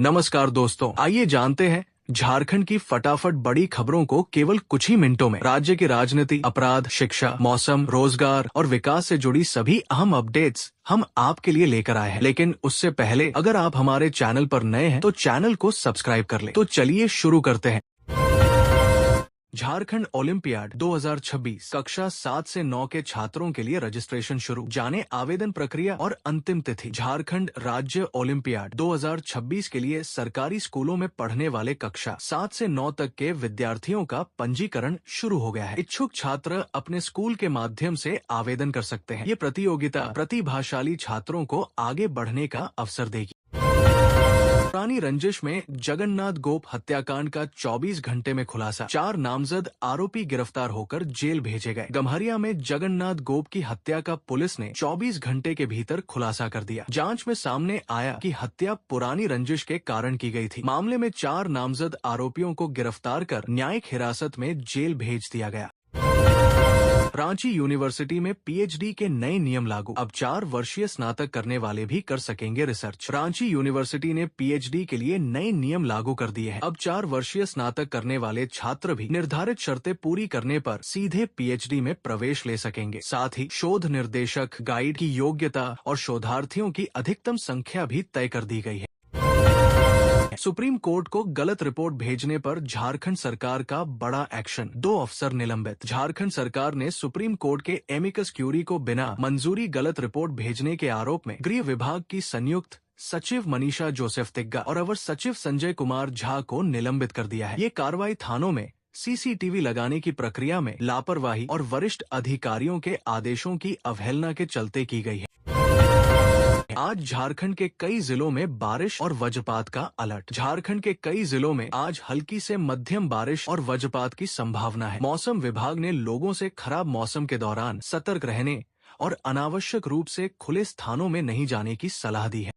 नमस्कार दोस्तों, आइए जानते हैं झारखंड की फटाफट बड़ी खबरों को केवल कुछ ही मिनटों में। राज्य की राजनीति, अपराध, शिक्षा, मौसम, रोजगार और विकास से जुड़ी सभी अहम अपडेट्स हम आपके लिए लेकर आए हैं। लेकिन उससे पहले अगर आप हमारे चैनल पर नए हैं तो चैनल को सब्सक्राइब कर लें। तो चलिए शुरू करते हैं। झारखंड ओलंपियाड 2026 कक्षा 7 से 9 के छात्रों के लिए रजिस्ट्रेशन शुरू। जाने आवेदन प्रक्रिया और अंतिम तिथि। झारखंड राज्य ओलंपियाड 2026 के लिए सरकारी स्कूलों में पढ़ने वाले कक्षा 7 से 9 तक के विद्यार्थियों का पंजीकरण शुरू हो गया है। इच्छुक छात्र अपने स्कूल के माध्यम से आवेदन कर सकते हैं। ये प्रतियोगिता प्रतिभाशाली छात्रों को आगे बढ़ने का अवसर देगी। पुरानी रंजिश में जगन्नाथ गोप हत्याकांड का 24 घंटे में खुलासा। 4 नामजद आरोपी गिरफ्तार होकर जेल भेजे गए। गम्हरिया में जगन्नाथ गोप की हत्या का पुलिस ने 24 घंटे के भीतर खुलासा कर दिया। जांच में सामने आया कि हत्या पुरानी रंजिश के कारण की गई थी। मामले में 4 नामजद आरोपियों को गिरफ्तार कर न्यायिक हिरासत में जेल भेज दिया गया। रांची यूनिवर्सिटी में पीएचडी के नए नियम लागू। अब 4 वर्षीय स्नातक करने वाले भी कर सकेंगे रिसर्च। रांची यूनिवर्सिटी ने पीएचडी के लिए नए नियम लागू कर दिए हैं। अब 4 वर्षीय स्नातक करने वाले छात्र भी निर्धारित शर्तें पूरी करने पर सीधे पीएचडी में प्रवेश ले सकेंगे। साथ ही शोध निर्देशक, गाइड की योग्यता और शोधार्थियों की अधिकतम संख्या भी तय कर दी गई है। सुप्रीम कोर्ट को गलत रिपोर्ट भेजने पर झारखंड सरकार का बड़ा एक्शन। 2 अफसर निलंबित। झारखंड सरकार ने सुप्रीम कोर्ट के एमिकस क्यूरी को बिना मंजूरी गलत रिपोर्ट भेजने के आरोप में गृह विभाग की संयुक्त सचिव मनीषा जोसेफ तिग्गा और अवर सचिव संजय कुमार झा को निलंबित कर दिया है। ये कार्रवाई थानों में सीसीटीवी लगाने की प्रक्रिया में लापरवाही और वरिष्ठ अधिकारियों के आदेशों की अवहेलना के चलते की गई है। आज झारखंड के कई जिलों में बारिश और वज्रपात का अलर्ट। झारखंड के कई जिलों में आज हल्की से मध्यम बारिश और वज्रपात की संभावना है। मौसम विभाग ने लोगों से खराब मौसम के दौरान सतर्क रहने और अनावश्यक रूप से खुले स्थानों में नहीं जाने की सलाह दी है।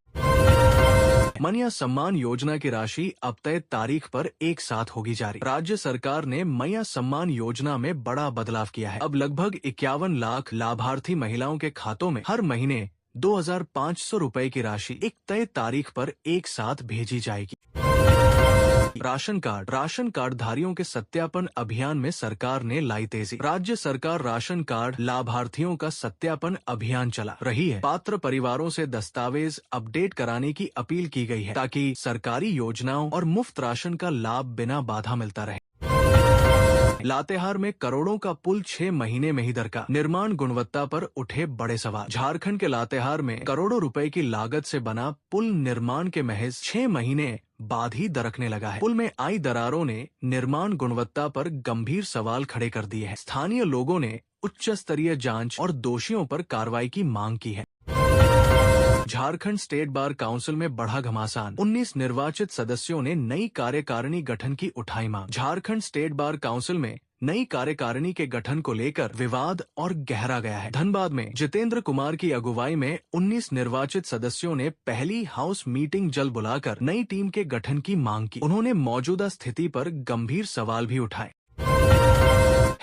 मैया सम्मान योजना की राशि अब तय तारीख पर एक साथ होगी जारी। राज्य सरकार ने मैया सम्मान योजना में बड़ा बदलाव किया है। अब लगभग 51 लाख लाभार्थी महिलाओं के खातों में हर महीने 2500 रुपए की राशि एक तय तारीख पर एक साथ भेजी जाएगी। राशन कार्ड धारियों के सत्यापन अभियान में सरकार ने लाई तेजी। राज्य सरकार राशन कार्ड लाभार्थियों का सत्यापन अभियान चला रही है। पात्र परिवारों से दस्तावेज अपडेट कराने की अपील की गई है ताकि सरकारी योजनाओं और मुफ्त राशन का लाभ बिना बाधा मिलता रहे। लातेहार में करोड़ों का पुल 6 महीने में ही दरका। निर्माण गुणवत्ता पर उठे बड़े सवाल। झारखंड के लातेहार में करोड़ों रुपए की लागत से बना पुल निर्माण के महज 6 महीने बाद ही दरकने लगा है। पुल में आई दरारों ने निर्माण गुणवत्ता पर गंभीर सवाल खड़े कर दिए हैं। स्थानीय लोगों ने उच्च स्तरीय जांच और दोषियों पर कार्रवाई की मांग की है। झारखंड स्टेट बार काउंसिल में बढ़ा घमासान। 19 निर्वाचित सदस्यों ने नई कार्यकारिणी गठन की उठाई मांग। झारखंड स्टेट बार काउंसिल में नई कार्यकारिणी के गठन को लेकर विवाद और गहरा गया है। धनबाद में जितेंद्र कुमार की अगुवाई में 19 निर्वाचित सदस्यों ने पहली हाउस मीटिंग जल्द बुलाकर नई टीम के गठन की मांग की। उन्होंने मौजूदा स्थिति पर गंभीर सवाल भी उठाए।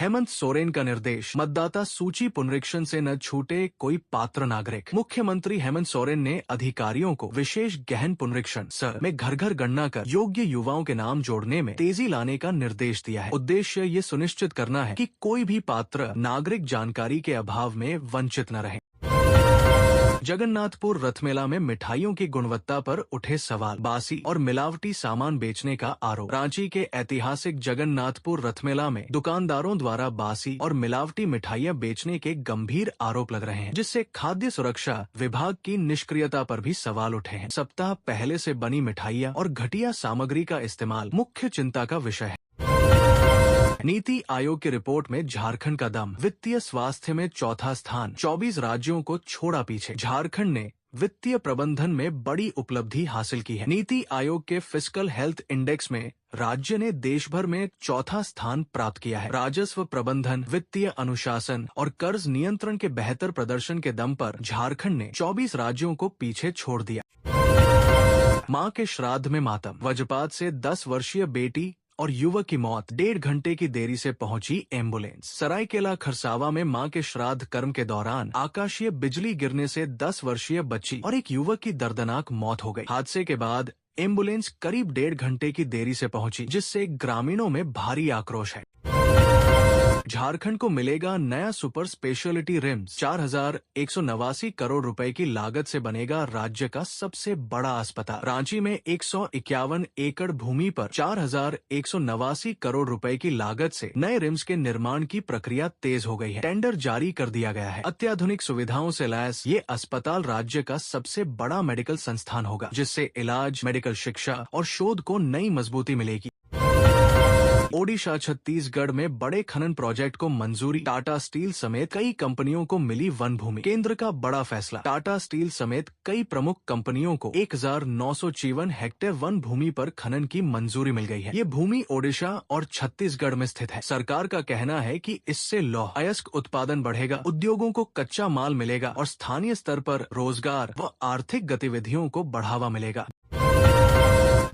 हेमंत सोरेन का निर्देश, मतदाता सूची पुनरीक्षण से न छूटे कोई पात्र नागरिक। मुख्यमंत्री हेमंत सोरेन ने अधिकारियों को विशेष गहन पुनरीक्षण में घर घर गणना कर योग्य युवाओं के नाम जोड़ने में तेजी लाने का निर्देश दिया है। उद्देश्य ये सुनिश्चित करना है कि कोई भी पात्र नागरिक जानकारी के अभाव में वंचित न रहे। जगन्नाथपुर रथमेला में मिठाइयों की गुणवत्ता पर उठे सवाल। बासी और मिलावटी सामान बेचने का आरोप। रांची के ऐतिहासिक जगन्नाथपुर रथमेला में दुकानदारों द्वारा बासी और मिलावटी मिठाइयां बेचने के गंभीर आरोप लग रहे हैं, जिससे खाद्य सुरक्षा विभाग की निष्क्रियता पर भी सवाल उठे हैं। सप्ताह पहले से बनी मिठाइयां और घटिया सामग्री का इस्तेमाल मुख्य चिंता का विषय है। नीति आयोग की रिपोर्ट में झारखंड का दम। वित्तीय स्वास्थ्य में चौथा स्थान। 24 राज्यों को छोड़ा पीछे। झारखंड ने वित्तीय प्रबंधन में बड़ी उपलब्धि हासिल की है। नीति आयोग के फिस्कल हेल्थ इंडेक्स में राज्य ने देश भर में चौथा स्थान प्राप्त किया है। राजस्व प्रबंधन, वित्तीय अनुशासन और कर्ज नियंत्रण के बेहतर प्रदर्शन के दम पर झारखंड ने 24 राज्यों को पीछे छोड़ दिया। मां के श्राद्ध में मातम। वज्रपात से 10 वर्षीय बेटी और युवक की मौत। 1.5 घंटे की देरी से पहुंची एम्बुलेंस। सरायकेला खरसावा में मां के श्राद्ध कर्म के दौरान आकाशीय बिजली गिरने से 10 वर्षीय बच्ची और एक युवक की दर्दनाक मौत हो गई। हादसे के बाद एम्बुलेंस करीब 1.5 घंटे की देरी से पहुंची, जिससे ग्रामीणों में भारी आक्रोश है। झारखंड को मिलेगा नया सुपर स्पेशलिटी रिम्स। 4,189 करोड़ रुपए की लागत से बनेगा राज्य का सबसे बड़ा अस्पताल। रांची में 151 एकड़ भूमि पर 4,189 करोड़ रुपए की लागत से नए रिम्स के निर्माण की प्रक्रिया तेज हो गई है। टेंडर जारी कर दिया गया है। अत्याधुनिक सुविधाओं से लैस ये अस्पताल राज्य का सबसे बड़ा मेडिकल संस्थान होगा, जिससे इलाज, मेडिकल शिक्षा और शोध को नई मजबूती मिलेगी। ओडिशा छत्तीसगढ़ में बड़े खनन प्रोजेक्ट को मंजूरी। टाटा स्टील समेत कई कंपनियों को मिली वन भूमि। केंद्र का बड़ा फैसला। टाटा स्टील समेत कई प्रमुख कंपनियों को 1,954 हेक्टेयर वन भूमि पर खनन की मंजूरी मिल गई है। ये भूमि ओडिशा और छत्तीसगढ़ में स्थित है। सरकार का कहना है कि इससे लौह अयस्क उत्पादन बढ़ेगा, उद्योगों को कच्चा माल मिलेगा और स्थानीय स्तर पर रोजगार व आर्थिक गतिविधियों को बढ़ावा मिलेगा।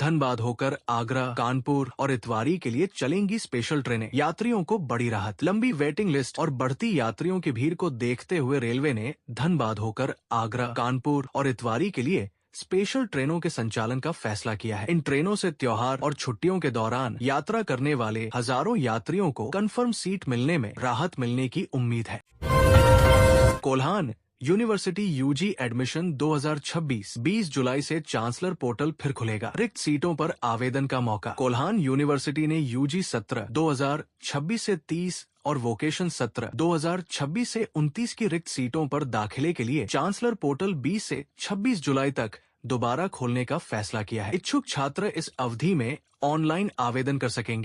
धनबाद होकर आगरा, कानपुर और इतवारी के लिए चलेंगी स्पेशल ट्रेनें। यात्रियों को बड़ी राहत। लंबी वेटिंग लिस्ट और बढ़ती यात्रियों की भीड़ को देखते हुए रेलवे ने धनबाद होकर आगरा, कानपुर और इतवारी के लिए स्पेशल ट्रेनों के संचालन का फैसला किया है। इन ट्रेनों से त्योहार और छुट्टियों के दौरान यात्रा करने वाले हजारों यात्रियों को कंफर्म सीट मिलने में राहत मिलने की उम्मीद है। कोल्हान यूनिवर्सिटी यूजी एडमिशन 2026 20 जुलाई से चांसलर पोर्टल फिर खुलेगा। रिक्त सीटों पर आवेदन का मौका। कोल्हान यूनिवर्सिटी ने यूजी सत्र 2026 से 30 और वोकेशन सत्र 2026 से 29 की रिक्त सीटों पर दाखिले के लिए चांसलर पोर्टल 20 से 26 जुलाई तक दोबारा खोलने का फैसला किया है। इच्छुक छात्र इस अवधि में ऑनलाइन आवेदन कर सकेंगे।